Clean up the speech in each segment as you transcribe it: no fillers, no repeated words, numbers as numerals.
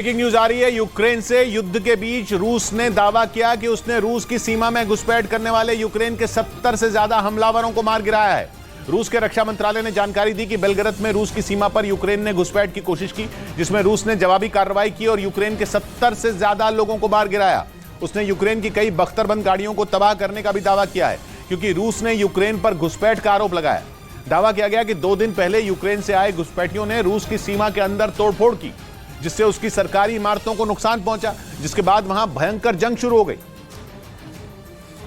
Breaking news आ रही है Ukraine से। युद्ध के बीच रूस ने दावा किया कि उसने रूस की सीमा में घुसपैठ करने वाले यूक्रेन के 70 से ज्यादा हमलावरों को मार गिराया है। रूस के रक्षा मंत्रालय ने जानकारी दी कि बेलग्रद में रूस की सीमा पर यूक्रेन ने घुसपैठ की कोशिश की, जिसमें रूस ने जवाबी कार्रवाई की और यूक्रेन के 70 से ज्यादा लोगों को मार गिराया। उसने यूक्रेन की कई बख्तरबंद गाड़ियों को तबाह करने का भी दावा किया है, क्योंकि रूस ने यूक्रेन पर घुसपैठ का आरोप लगाया। दावा किया गया कि 2 दिन पहले यूक्रेन से आए घुसपैठियों ने रूस की सीमा के अंदर तोड़फोड़ की, जिससे उसकी सरकारी इमारतों को नुकसान पहुंचा, जिसके बाद वहां भयंकर जंग शुरू हो गई,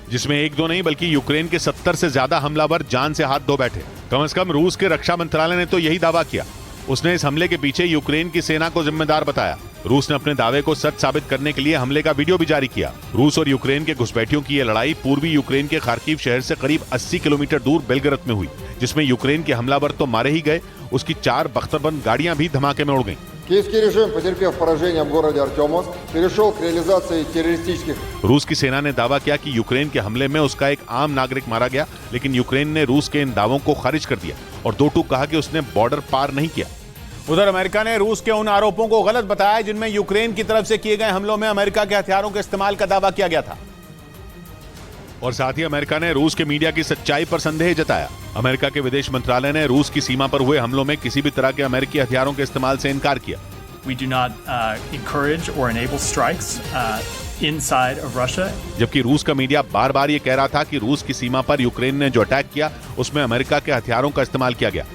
जिसमें 1-2 नहीं बल्कि यूक्रेन के 70 से ज्यादा हमलावर जान से हाथ धो बैठे। कम से कम रूस के रक्षा मंत्रालय ने तो यही दावा किया। उसने इस हमले के पीछे यूक्रेन की सेना को जिम्मेदार बताया। रूस ने अपने दावे को सच साबित करने के लिए हमले का वीडियो भी जारी किया। रूस और यूक्रेन के घुसपैठियों की यह लड़ाई पूर्वी यूक्रेन के खार्किव शहर से करीब 80 किलोमीटर दूर बेलग्रद में हुई, जिसमें यूक्रेन के हमलावर तो मारे ही गए, उसकी 4 बख्तरबंद गाड़ियां भी धमाके में उड़ गईं। Киевский режим, потерпев поражение в городе Артемовск, перешел к реализации террористических। रूस की सेना ने दावा किया कि यूक्रेन के हमले में उसका एक आम नागरिक मारा गया, लेकिन यूक्रेन ने रूस के इन दावों को खारिज कर दिया और दो टूक कहा कि उसने बॉर्डर पार नहीं किया। उधर अमेरिका ने रूस के उन आरोपों को गलत बताया जिनमें यूक्रेन की तरफ से किए गए हमलों में अमेरिका के हथियारों के इस्तेमाल का दावा किया गया था। और साथ ही अमेरिका ने रूस के मीडिया की सच्चाई पर संदेह जताया। अमेरिका के विदेश मंत्रालय ने रूस की सीमा पर हुए हमलों में किसी भी तरह के अमेरिकी हथियारों के इस्तेमाल से इनकार किया। We do not encourage or enable strikes inside of Russia. जबकि रूस का मीडिया बार बार ये कह रहा था कि रूस की सीमा पर यूक्रेन ने जो अटैक किया उसमें अमेरिका के हथियारों का इस्तेमाल किया गया।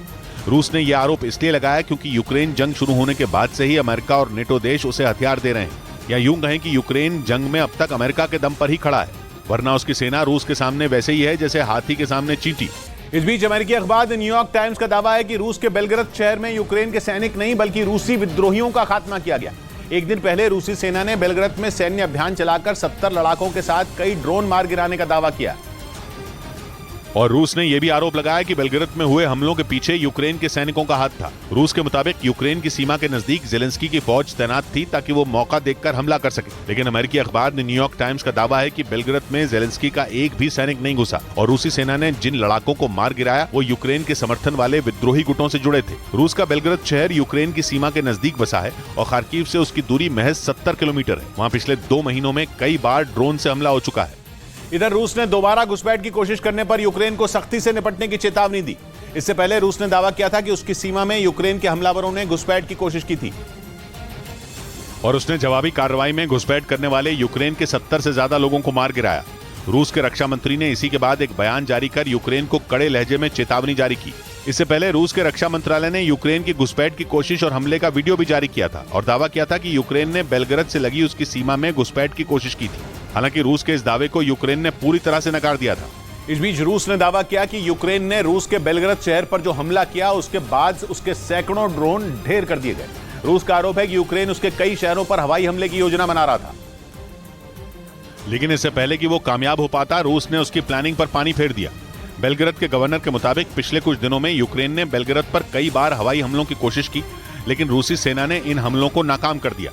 रूस ने यह आरोप इसलिए लगाया क्योंकि यूक्रेन जंग शुरू होने के बाद से ही अमेरिका और नेटो देश उसे हथियार दे रहे हैं, या यूं कहें कि यूक्रेन जंग में अब तक अमेरिका के दम पर ही खड़ा है, वरना उसकी सेना रूस के सामने वैसे ही है जैसे हाथी के सामने चींटी। इस बीच अमेरिकी अखबार द न्यूयॉर्क टाइम्स का दावा है कि रूस के बेलग्रद शहर में यूक्रेन के सैनिक नहीं बल्कि रूसी विद्रोहियों का खात्मा किया गया। एक दिन पहले रूसी सेना ने बेलग्रद में सैन्य अभियान चलाकर 70 लड़ाकों के साथ कई ड्रोन मार गिराने का दावा किया। और रूस ने यह भी आरोप लगाया कि बेलग्रद में हुए हमलों के पीछे यूक्रेन के सैनिकों का हाथ था। रूस के मुताबिक यूक्रेन की सीमा के नजदीक जेलेंस्की की फौज तैनात थी ताकि वो मौका देखकर हमला कर सके, लेकिन अमेरिकी अखबार न्यूयॉर्क टाइम्स का दावा है कि बेलग्रद में जेलेंस्की का एक भी सैनिक नहीं घुसा और रूसी सेना ने जिन लड़ाकों को मार गिराया वो यूक्रेन के समर्थन वाले विद्रोही गुटों से जुड़े थे। रूस का बेलग्रद शहर यूक्रेन की सीमा के नजदीक बसा है और खार्किव से उसकी दूरी महज 70 किलोमीटर है। वहाँ पिछले 2 महीनों में कई बार ड्रोन से हमला हो चुका है। इधर रूस ने दोबारा घुसपैठ की कोशिश करने पर यूक्रेन को सख्ती से निपटने की चेतावनी दी। इससे पहले रूस ने दावा किया था कि उसकी सीमा में यूक्रेन के हमलावरों ने घुसपैठ की कोशिश की थी और उसने जवाबी कार्रवाई में घुसपैठ करने वाले यूक्रेन के 70 से ज्यादा लोगों को मार गिराया। रूस के रक्षा मंत्री ने इसी के बाद एक बयान जारी कर यूक्रेन को कड़े लहजे में चेतावनी जारी की। इससे पहले रूस के रक्षा मंत्रालय ने यूक्रेन की घुसपैठ की कोशिश और हमले का वीडियो भी जारी किया था और दावा किया था कि यूक्रेन ने बेलग्रद से लगी उसकी सीमा में घुसपैठ की कोशिश की थी। हालांकि रूस के इस दावे को यूक्रेन ने पूरी तरह से नकार दिया था। इस बीच रूस ने दावा किया कि यूक्रेन ने रूस के बेलग्रद शहर पर जो हमला किया उसके बाद उसके सैकड़ों ड्रोन ढेर कर दिए गए। रूस का आरोप है कि यूक्रेन उसके कई शहरों पर हवाई हमले की योजना बना रहा था, लेकिन इससे पहले कि वो कामयाब हो पाता, रूस ने उसकी प्लानिंग पर पानी फेर दिया। बेलग्रद के गवर्नर के मुताबिक पिछले कुछ दिनों में यूक्रेन ने बेलग्रद पर कई बार हवाई हमलों की कोशिश की, लेकिन रूसी सेना ने इन हमलों को नाकाम कर दिया।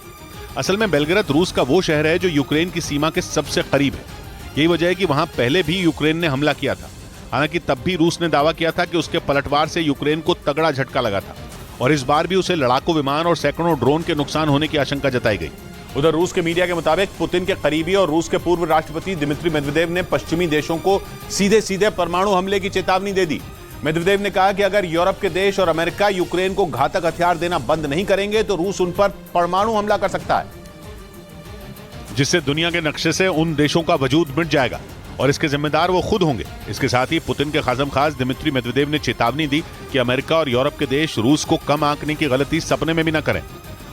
असल में बेलग्रद रूस का वो शहर है जो यूक्रेन की सीमा के सबसे करीब है। यही वजह है कि वहां पहले भी यूक्रेन ने हमला किया था। हालांकि तब भी रूस ने दावा किया था कि उसके पलटवार से यूक्रेन को तगड़ा झटका लगा था और इस बार भी उसे लड़ाकू विमान और सैकड़ों ड्रोन के नुकसान होने की आशंका जताई गई। उधर रूस के मीडिया के मुताबिक पुतिन के करीबी और रूस के पूर्व राष्ट्रपति दिमित्री मेदवेदेव ने पश्चिमी देशों को सीधे सीधे परमाणु हमले की चेतावनी दे दी। मेदवेदेव ने कहा कि अगर यूरोप के देश और अमेरिका यूक्रेन को घातक हथियार देना बंद नहीं करेंगे तो रूस उन पर परमाणु हमला कर सकता है, जिससे दुनिया के नक्शे से उन देशों का वजूद मिट जाएगा और इसके जिम्मेदार वो खुद होंगे। इसके साथ ही पुतिन के खासम खास दिमित्री मेदवेदेव ने चेतावनी दी कि अमेरिका और यूरोप के देश रूस को कम आंकने की गलती सपने में भी न करें।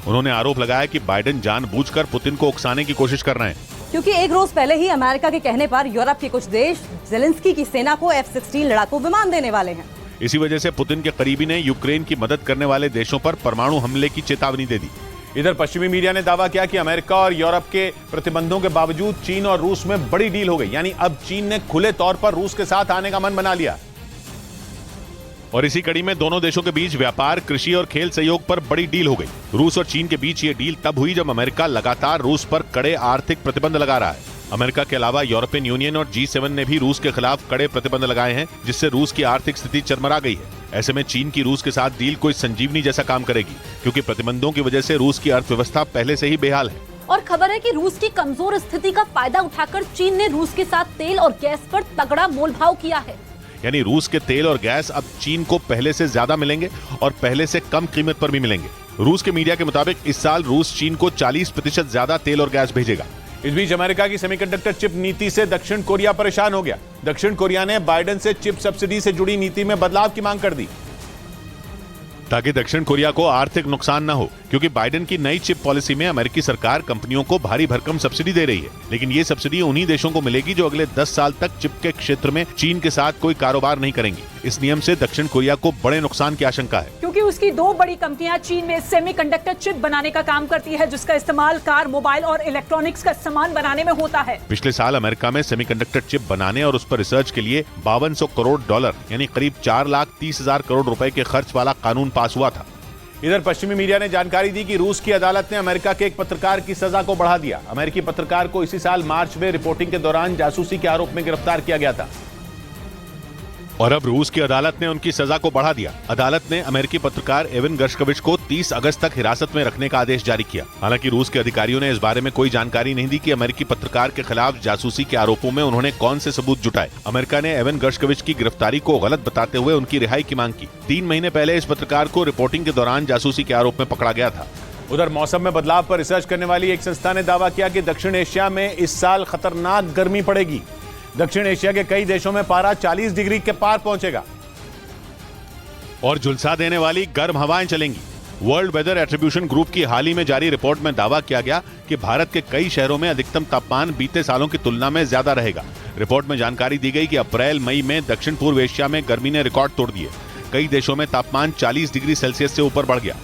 उन्होंने आरोप लगाया कि बाइडेन जानबूझकर पुतिन को उकसाने की कोशिश कर रहे हैं, क्योंकि एक रोज पहले ही अमेरिका के कहने पर यूरोप के कुछ देश जेलेंस्की की सेना को F-16 लड़ाकू विमान देने वाले हैं। इसी वजह से पुतिन के करीबी ने यूक्रेन की मदद करने वाले देशों पर परमाणु हमले की चेतावनी दे दी। इधर पश्चिमी मीडिया ने दावा किया कि अमेरिका और यूरोप के प्रतिबंधों के बावजूद चीन और रूस में बड़ी डील हो गई, यानी अब चीन ने खुले तौर पर रूस के साथ आने का मन बना लिया। और इसी कड़ी में दोनों देशों के बीच व्यापार, कृषि और खेल सहयोग पर बड़ी डील हो गई। रूस और चीन के बीच ये डील तब हुई जब अमेरिका लगातार रूस पर कड़े आर्थिक प्रतिबंध लगा रहा है। अमेरिका के अलावा यूरोपियन यूनियन और G7 ने भी रूस के खिलाफ कड़े प्रतिबंध लगाए हैं, जिससे रूस की आर्थिक स्थिति चरमरा गई है। ऐसे में चीन की रूस के साथ डील कोई संजीवनी जैसा काम करेगी, क्योंकि प्रतिबंधों की वजह से रूस की अर्थव्यवस्था पहले से ही बेहाल है। और खबर है कि रूस की कमजोर स्थिति का फायदा उठाकर चीन ने रूस के साथ तेल और गैस पर तगड़ा मोलभाव किया है। यानी रूस के तेल और गैस अब चीन को पहले से ज्यादा मिलेंगे और पहले से कम कीमत पर भी मिलेंगे। रूस के मीडिया के मुताबिक इस साल रूस चीन को 40% ज्यादा तेल और गैस भेजेगा। इस बीच अमेरिका की सेमीकंडक्टर चिप नीति से दक्षिण कोरिया परेशान हो गया। दक्षिण कोरिया ने बाइडेन से चिप सब्सिडी से जुड़ी नीति में बदलाव की मांग कर दी, ताकि दक्षिण कोरिया को आर्थिक नुकसान न हो, क्योंकि बाइडेन की नई चिप पॉलिसी में अमेरिकी सरकार कंपनियों को भारी भरकम सब्सिडी दे रही है। लेकिन ये सब्सिडी उन्हीं देशों को मिलेगी जो अगले 10 साल तक चिप के क्षेत्र में चीन के साथ कोई कारोबार नहीं करेंगी। इस नियम से दक्षिण कोरिया को बड़े नुकसान की आशंका है, क्योंकि उसकी 2 बड़ी कंपनियां चीन में सेमीकंडक्टर चिप बनाने का काम करती है, जिसका इस्तेमाल कार, मोबाइल और इलेक्ट्रॉनिक्स का सामान बनाने में होता है। पिछले साल अमेरिका में सेमीकंडक्टर चिप बनाने और उस पर रिसर्च के लिए $5200 करोड़ यानी करीब 4,30,000 करोड़ रुपए के खर्च वाला कानून पास हुआ था। इधर पश्चिमी मीडिया ने जानकारी दी कि रूस की अदालत ने अमेरिका के एक पत्रकार की सजा को बढ़ा दिया। अमेरिकी पत्रकार को इसी साल मार्च में रिपोर्टिंग के दौरान जासूसी के आरोप में गिरफ्तार किया गया था और अब रूस की अदालत ने उनकी सजा को बढ़ा दिया। अदालत ने अमेरिकी पत्रकार एवन गर्शकोविच को 30 अगस्त तक हिरासत में रखने का आदेश जारी किया। हालांकि रूस के अधिकारियों ने इस बारे में कोई जानकारी नहीं दी कि अमेरिकी पत्रकार के खिलाफ जासूसी के आरोपों में उन्होंने कौन से सबूत जुटाए। अमेरिका ने एवन गर्शकोविच की गिरफ्तारी को गलत बताते हुए उनकी रिहाई की मांग की। 3 महीने पहले इस पत्रकार को रिपोर्टिंग के दौरान जासूसी के आरोप में पकड़ा गया था। उधर मौसम में बदलाव पर रिसर्च करने वाली एक संस्था ने दावा किया कि दक्षिण एशिया में इस साल खतरनाक गर्मी पड़ेगी। दक्षिण एशिया के कई देशों में पारा 40 डिग्री के पार पहुंचेगा और झुलसा देने वाली गर्म हवाएं चलेंगी। वर्ल्ड वेदर एट्रीब्यूशन ग्रुप की हाल ही में जारी रिपोर्ट में दावा किया गया कि भारत के कई शहरों में अधिकतम तापमान बीते सालों की तुलना में ज्यादा रहेगा। रिपोर्ट में जानकारी दी गई कि अप्रैल मई में दक्षिण पूर्व एशिया में गर्मी ने रिकॉर्ड तोड़ दिए। कई देशों में तापमान 40 डिग्री सेल्सियस से ऊपर बढ़ गया।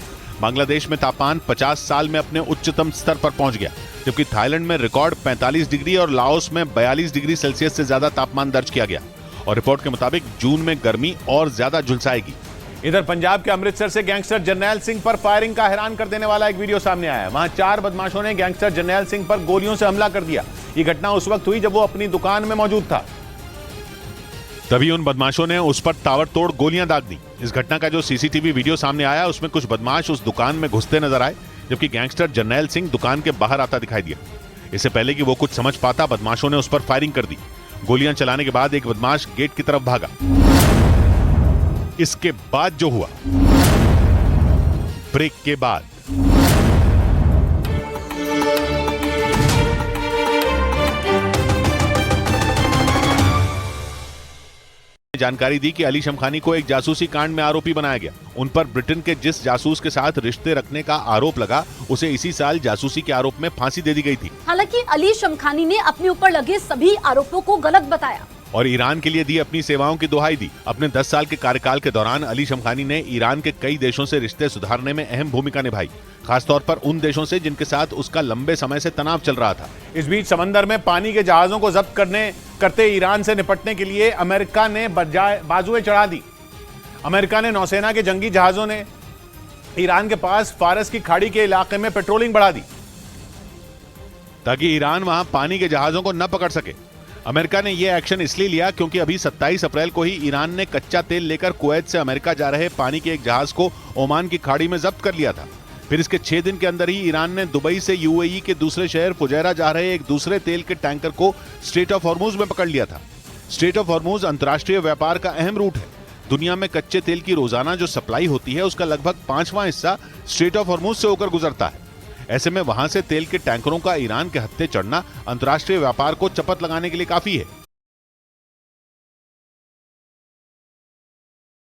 बांग्लादेश में तापमान 50 साल में अपने उच्चतम स्तर पर पहुंच गया, जबकि थाईलैंड में रिकॉर्ड 45 डिग्री और लाओस में 42 डिग्री सेल्सियस से ज्यादा तापमान दर्ज किया गया। और रिपोर्ट के मुताबिक जून में गर्मी और ज्यादा झुलसाएगी। इधर पंजाब के अमृतसर से गैंगस्टर जरनैल सिंह पर फायरिंग का हैरान कर देने वाला एक वीडियो सामने आया है। वहां 4 बदमाशों ने गैंगस्टर जरनैल सिंह पर गोलियों से हमला कर दिया। ये घटना उस वक्त हुई जब वो अपनी दुकान में मौजूद था। तभी उन बदमाशों ने उस पर ताबड़तोड़ गोलियां दाग दी। इस घटना का जो सीसीटीवी वीडियो सामने आया उसमें कुछ बदमाश उस दुकान में घुसते नजर आए, जबकि गैंगस्टर जरनैल सिंह दुकान के बाहर आता दिखाई दिया। इससे पहले कि वो कुछ समझ पाता, बदमाशों ने उस पर फायरिंग कर दी। गोलियां चलाने के बाद एक बदमाश गेट की तरफ भागा। इसके बाद जो हुआ, ब्रेक के बाद जानकारी दी कि अली शमखानी को एक जासूसी कांड में आरोपी बनाया गया। उन पर ब्रिटेन के जिस जासूस के साथ रिश्ते रखने का आरोप लगा, उसे इसी साल जासूसी के आरोप में फांसी दे दी गई थी। हालांकि अली शमखानी ने अपने ऊपर लगे सभी आरोपों को गलत बताया और ईरान के लिए दी अपनी सेवाओं की दुहाई दी। अपने 10 साल के कार्यकाल के दौरान अली शमखानी ने ईरान के कई देशों से रिश्ते सुधारने में अहम भूमिका निभाई, खासतौर पर उन देशों से जिनके साथ उसका लंबे समय से तनाव चल रहा था। इस बीच समंदर में पानी के जहाजों को जब्त करते ईरान से निपटने के लिए अमेरिका ने बाजुएं चढ़ा दी। अमेरिका ने नौसेना के जंगी जहाजों ने ईरान के पास फारस की खाड़ी के इलाके में पेट्रोलिंग बढ़ा दी, ताकि ईरान वहां पानी के जहाजों को न पकड़ सके। अमेरिका ने यह एक्शन इसलिए लिया क्योंकि अभी 27 अप्रैल को ही ईरान ने कच्चा तेल लेकर कुवैत से अमेरिका जा रहे पानी के एक जहाज को ओमान की खाड़ी में जब्त कर लिया था। फिर इसके 6 दिन के अंदर ही ईरान ने दुबई से यूएई के दूसरे शहर फुजैरा जा रहे एक दूसरे तेल के टैंकर को स्ट्रेट ऑफ हॉर्मुज में पकड़ लिया था। स्ट्रेट ऑफ हॉर्मुज अंतर्राष्ट्रीय व्यापार का अहम रूट है। दुनिया में कच्चे तेल की रोजाना जो सप्लाई होती है उसका लगभग 5वां हिस्सा स्ट्रेट ऑफ हॉर्मुज से होकर गुजरता है। ऐसे में वहां से तेल के टैंकरों का ईरान के हत्थे चढ़ना अंतर्राष्ट्रीय व्यापार को चपत लगाने के लिए काफी है।